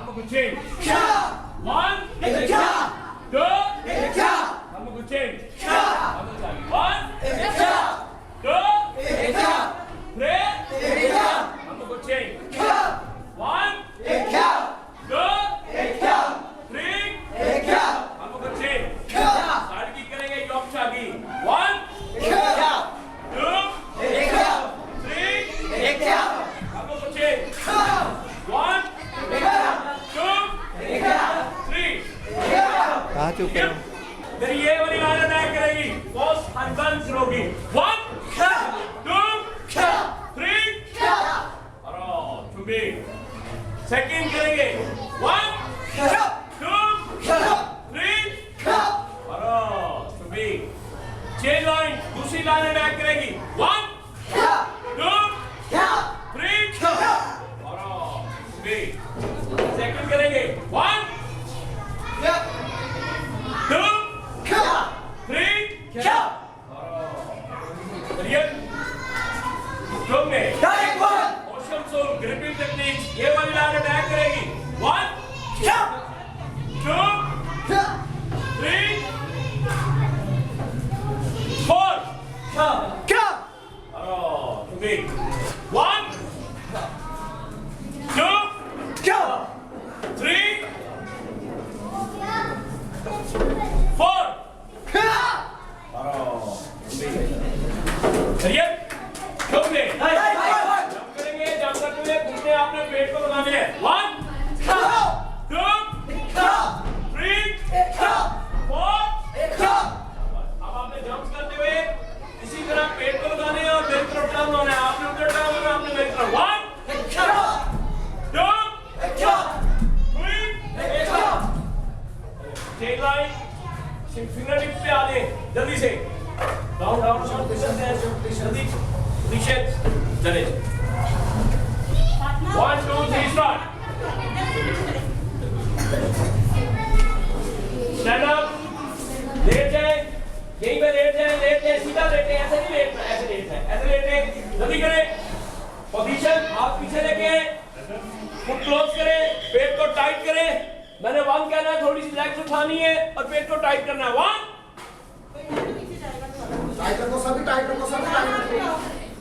हमको change. One, two, हमको change. One, two, three, हमको change. One, two, three, हमको change. साइड की करेंगे यॉक शागी. One, two, three, हमको change. One, two, three. कहाँ चुप करो? फिर ये वाली लाइन अदा करेगी. फर्स्ट हस्बैंड होगी. One, two, three. और चुपी. सेकंड करेंगे. One, two, three. और चुपी. Change line. दूसरी लाइन अदा करेगी. One, two, three. और चुपी. सेकंड करेंगे. One, two, three. Motion soul gripping techniques. ये वाली लाइन अटैक करेगी. One, two, three, four. One, two, three, four. Jump करेंगे. जंप करते हुए घुटने आपने पेट को लगाने हैं. One, two, three, four. अब आपने जंप करते हुए इसी तरह पेट को लगाने हैं और मेरी तरफ टर्न होना है. आपने उधर टर्न होना है. आपने मेरी तरफ. One, two, three. Chain line. Finger tips पे आ जाए जल्दी से. डाउन डाउन शॉट जल्दी नीचे चले. 1, 2, 3 स्टार्ट. Stand up. लेट जाए. यहीं पे लेट जाए. सीधा लेटे. ऐसे नहीं लेटना. ऐसे लेटना है. ऐसे लेटे. जल्दी करें. पोजीशन हाथ पीछे लेके फुट क्लोज करें. पेट को टाइट करें. मैंने 1 कहना है. थोड़ी सी लेग्स उठानी है और पेट को टाइट करना है. 1.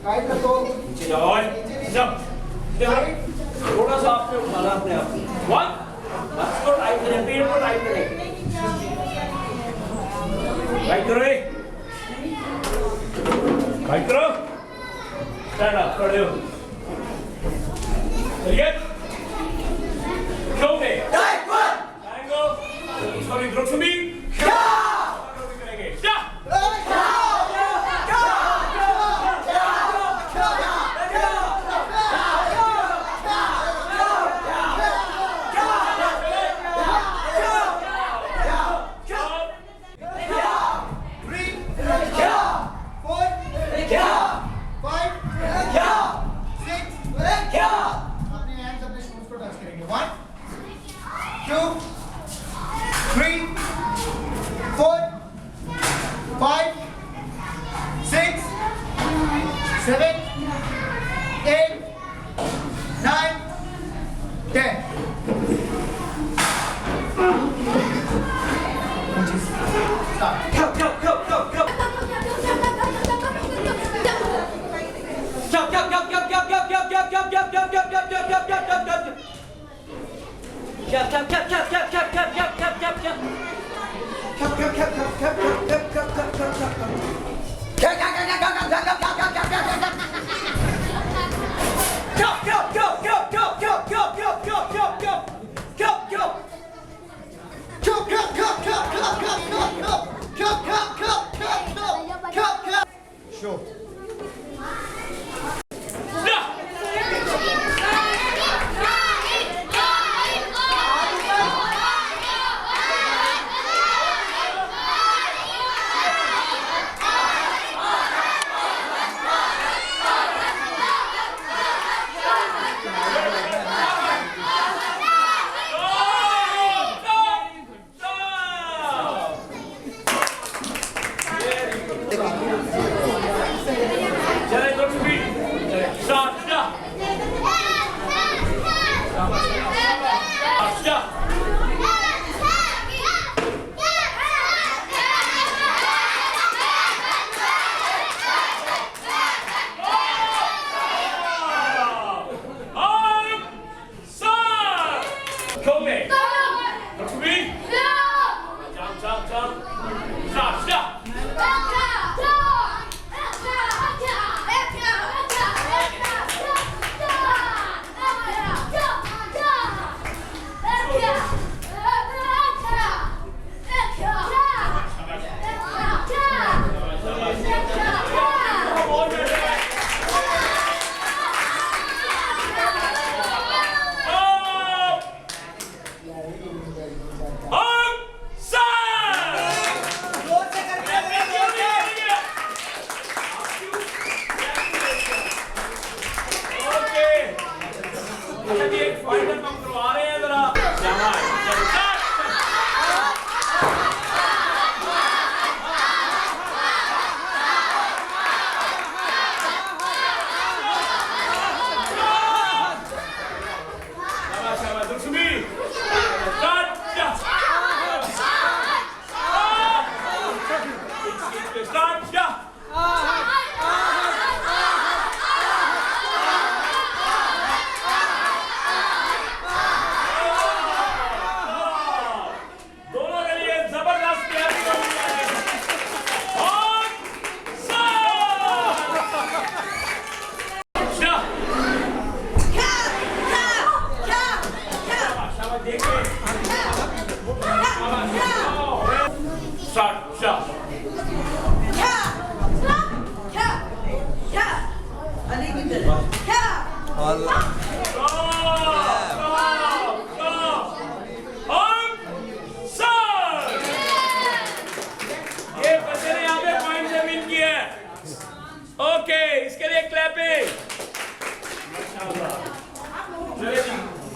टाइट रखो. नीचे जाओ. जंप. थोड़ा सा आपने उठाना अपने आप. 1. बस को टाइट करें. पेट को टाइट करें. टाइट करो. टाइट करो. Stand up. खड़े हो. चलिए. क्यों में Triangle. Sorry, drop to me. करेंगे.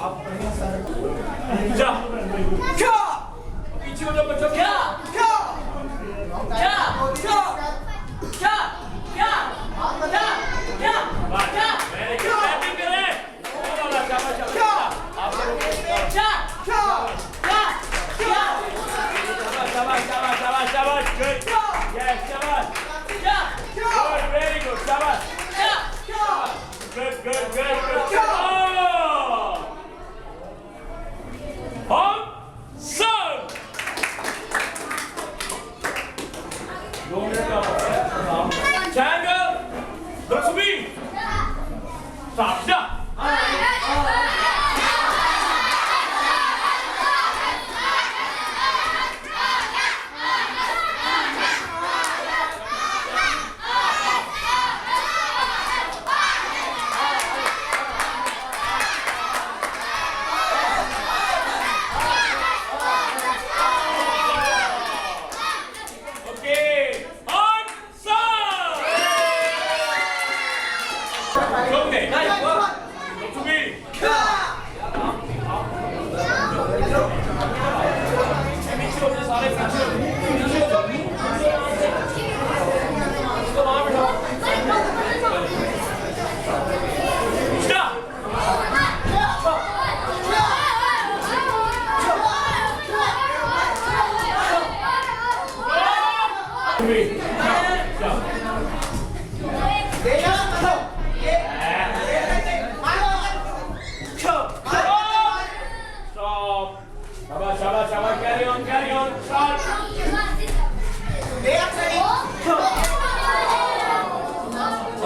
आप जा क्या पीछे हो जाओ बच्चों क्या क्या क्या क्या क्या क्या क्या क्या मैंने क्या बैटिंग करे शाबाश शाबाश आप क्या क्या क्या क्या शाबाश शाबाश शाबाश शाबाश गुड यस शाबाश क्या गुड वेरी गुड शाबाश क्या गुड गुड गुड गुड हम सब 2 मिनट का triangle looks to be stop stop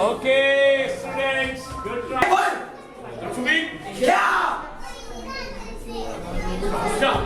Okay, students, good try. Good to me? Yeah! Stop.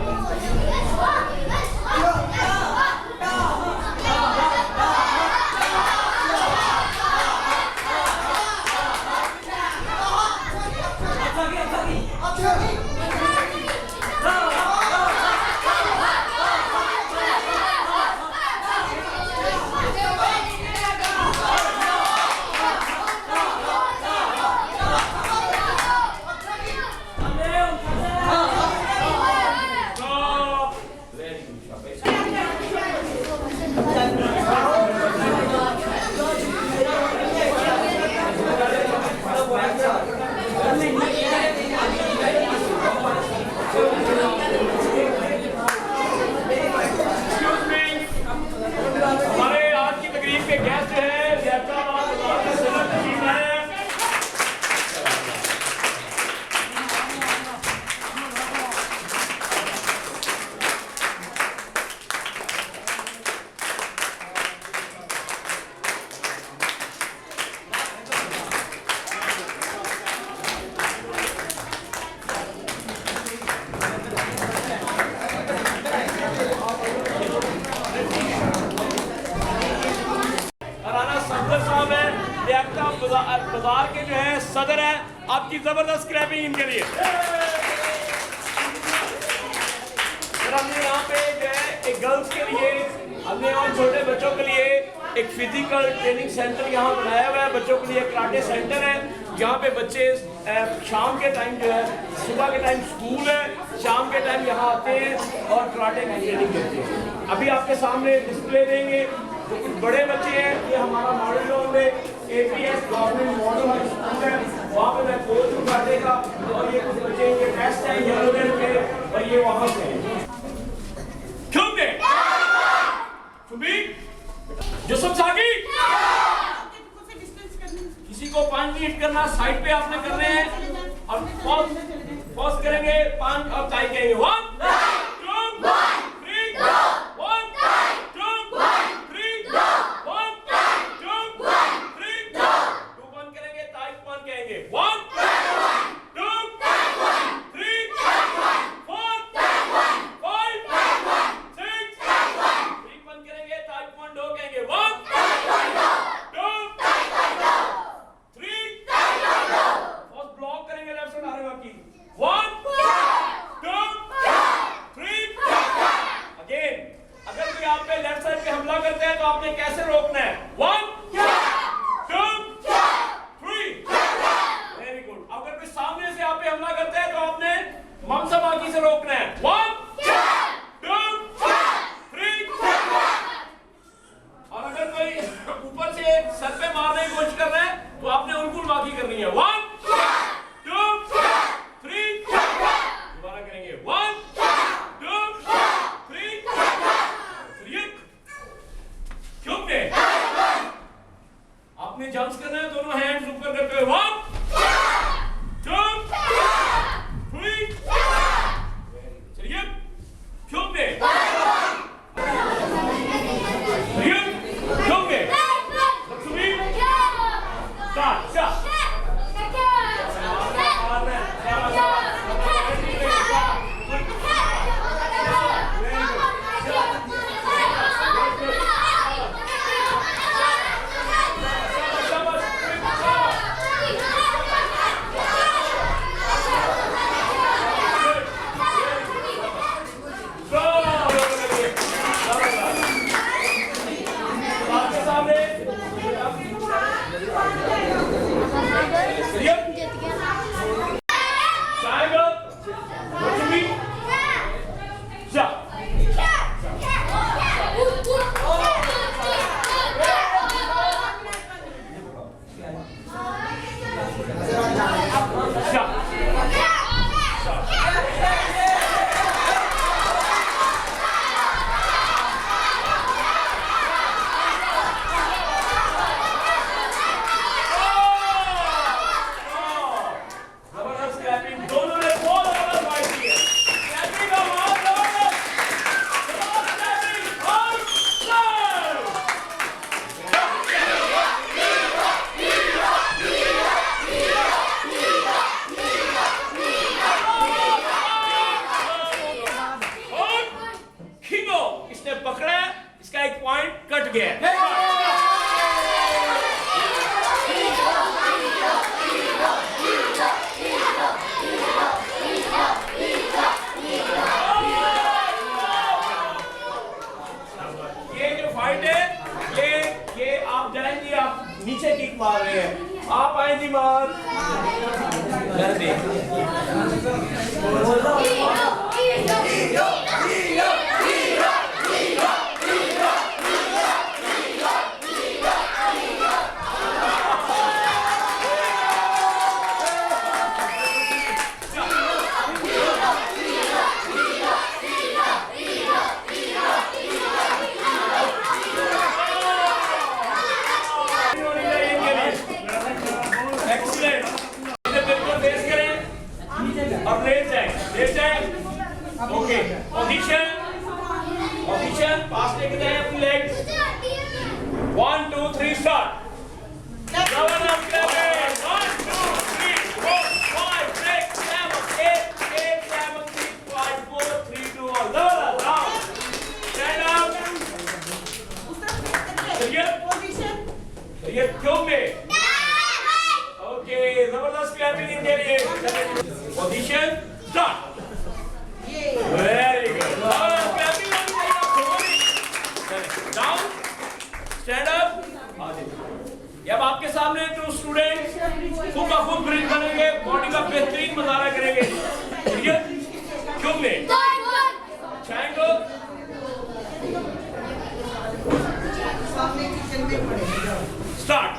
बाजार के जो है सदर है, आपकी जबरदस्त क्रैपिंग इनके लिए। हमने यहाँ पे जो है एक गर्ल्स के लिए, हमने और छोटे बच्चों के लिए एक फिजिकल ट्रेनिंग सेंटर यहाँ बनाया हुआ है। बच्चों के लिए कराटे सेंटर है, जहाँ पे बच्चे शाम के टाइम जो है, सुबह के टाइम स्कूल है, शाम के टाइम यहाँ आते हैं और कराटे की ट्रेनिंग देते हैं। अभी आपके सामने डिस्प्ले देंगे। जो कुछ बड़े बच्चे हैं, ये हमारा मॉडल जोन में APS government model high school है, वहाँ पे मैं कोच हूँ कराटे का। और ये कुछ बच्चे के टेस्ट हैं येलो बेल्ट के, और ये वहाँ से हैं। जो सब सागी किसी को 5 मिनट करना, साइड पे आपने करने हैं। अब पॉज करेंगे, 5 और टाई करेंगे। 1 2 3 1 2 3 1 2 3 2 1 करेंगे, टाई 1 कहेंगे। 1 2 3 4 5 6 3 1 करेंगे, टाई 1 2 कहेंगे। 1 2 3 फर्स्ट ब्लॉक करेंगे, लेफ्ट साइड आ रहे हो आपकी। 1 2 रोकना है। 1 2 3। और अगर कोई ऊपर से सर पे मारने की कोशिश कर रहा है तो आपने उल्कुल माफी करनी है। 1 2 3। दोबारा करेंगे। 1 2 3। चुप है। आपने जंप्स करना है, दोनों हैंड्स ऊपर करते हुए। 1 2 3। चलिए चुप है। नीचे किक मार रहे हैं। आप आए जी मार ओके पोजीशन पास लेके जाए अपनी लेग्स 1 2 3 स्टार्ट डबल अप लेवे 1 2 3 4 5 6 7 8 8 7 6 5 4 3 2 1 डबल डाउन स्टैंड अप चलिए पोजीशन ये क्यों में ओके जबरदस्त क्लैपिंग इनके लिए position start Very good. Down. Stand up. अब आपके सामने जो स्टूडेंट खुद ब खुद ब्रिज बनेंगे, बॉडी का बेहतरीन मुजाहरा करेंगे। ठीक है? क्यों में? Triangle. Start.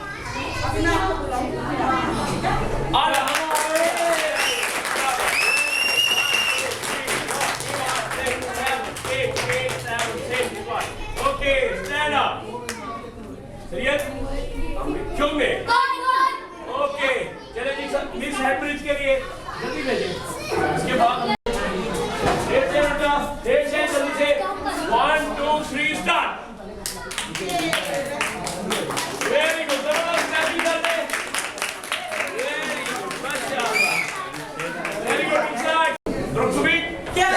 Okay, stand up. चलिए क्यों में ओके चले जी मिस हेड ब्रिज के लिए जल्दी भेजिए इसके बाद देर से जल्दी से 1 2 3 स्टार्ट वेरी गुड जबरदस्त क्लैपिंग कर दे वेरी गुड माशाल्लाह वेरी गुड इनसाइड रुक सुबी क्या